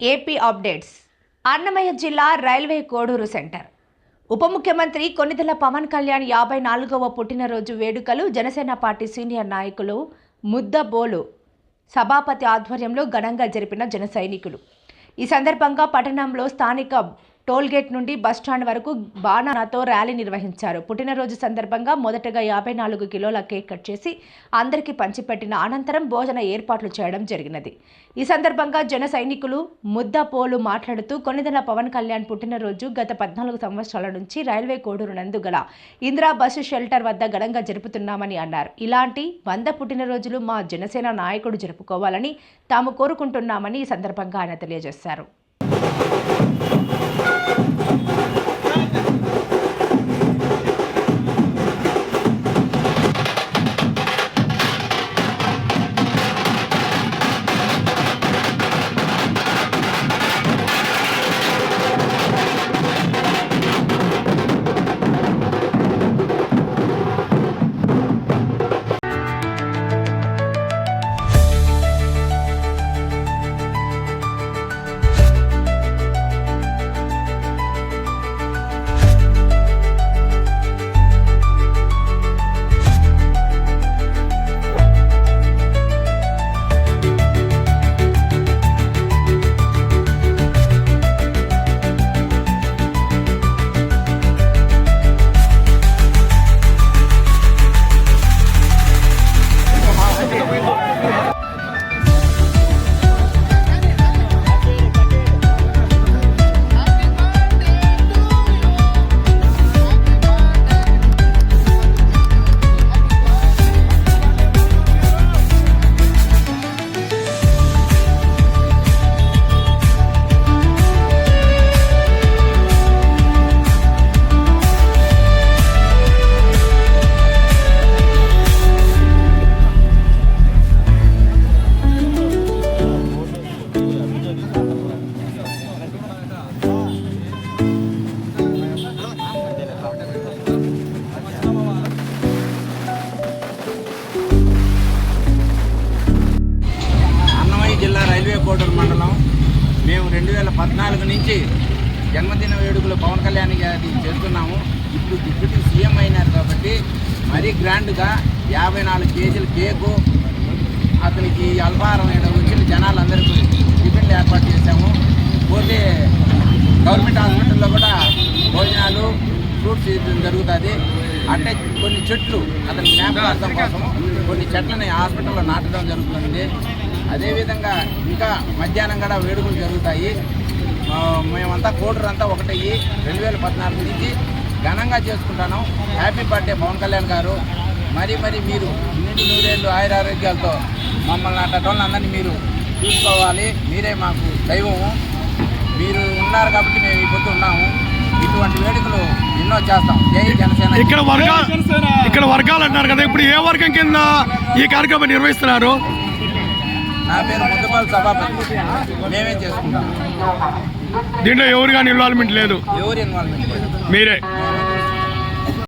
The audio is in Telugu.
AP updates. అన్నమయ్య జిల్లా రైల్వే కోడూరు సెంటర్. ఉప ముఖ్యమంత్రి కొణిదెల పవన్ కళ్యాణ్ 54వ పుట్టినరోజు వేడుకలు జనసేన పార్టీ సీనియర్ నాయకులు ముద్దబోలు సభాపతి ఆధ్వర్యంలో ఘనంగా జరిపిన జన సైనికులు. ఈ సందర్భంగా పట్టణంలో స్థానిక టోల్గేట్ నుండి బస్టాండ్ వరకు బాణాలతో ర్యాలీ నిర్వహించారు. పుట్టినరోజు సందర్భంగా మొదటగా 54 కిలోల కేక్ కట్ చేసి అందరికీ పంచిపెట్టిన అనంతరం భోజన ఏర్పాట్లు చేయడం జరిగినది. ఈ సందర్భంగా జన సైనికులు ముద్దపోలు మాట్లాడుతూ కొణిదెల పవన్ కళ్యాణ్ పుట్టినరోజు గత 14 సంవత్సరాల నుంచి రైల్వే కోడూరు నందు గల ఇందిరా బస్సు షెల్టర్ వద్ద ఘనంగా జరుపుతున్నామని అన్నారు. ఇలాంటి 100 పుట్టినరోజులు మా జనసేన నాయకుడు జరుపుకోవాలని తాము కోరుకుంటున్నామని ఈ సందర్భంగా ఆయన తెలియజేశారు. జిల్లా రైల్వే కోడూరు మండలం. మేము 2014 నుంచి జన్మదిన వేడుకలు పవన్ కళ్యాణ్ గారి చేస్తున్నాము. ఇప్పుడు డిప్యూటీ సీఎం అయినారు కాబట్టి మరీ గ్రాండ్గా 54 కేజీల కేకు, అతనికి అల్పాహారం వచ్చిన జనాలందరికీ టిఫిన్లు ఏర్పాటు చేశాము. పోతే గవర్నమెంట్ హాస్పిటల్లో కూడా భోజనాలు, ఫ్రూట్స్ జరుగుతుంది. అంటే కొన్ని చెట్లు అతని జ్ఞాపకార్థం కోసం కొన్ని చెట్లని హాస్పిటల్లో నాటడం జరుగుతుంది. అదేవిధంగా ఇంకా మధ్యాహ్నం కూడా వేడుకలు జరుగుతాయి. మేమంతా కోడూరు అంతా ఒకటయ్యి 2014 నుంచి ఘనంగా చేసుకుంటాను. హ్యాపీ బర్త్డే పవన్ కళ్యాణ్ గారు. మరి మీరు నిండు నూరేళ్ళు ఆయురారోగ్యాలతో మమ్మల్ని అట్టటోళ్ళని అందరినీ మీరు చూసుకోవాలి. మీరే మాకు దైవము. మీరు ఉన్నారు కాబట్టి మేము ఈ పొద్దు ఉన్నాము. ఇటువంటి వేడుకలు ఎన్నో చేస్తాం. జై జనసేన. ఇక్కడ వర్గాలు అంటున్నారు కదా, ఇప్పుడు ఏ వర్గం కింద ఈ కార్యక్రమం నిర్వహిస్తున్నారు? నా పేరు ముద్దబోలు సభాపతి. మేమే చేసుకుంటాం. దీంట్లో ఎవరు కానీ ఇన్వాల్వ్మెంట్ లేదు? ఎవరు ఇన్వాల్వ్మెంట్ లేదు, మీరే.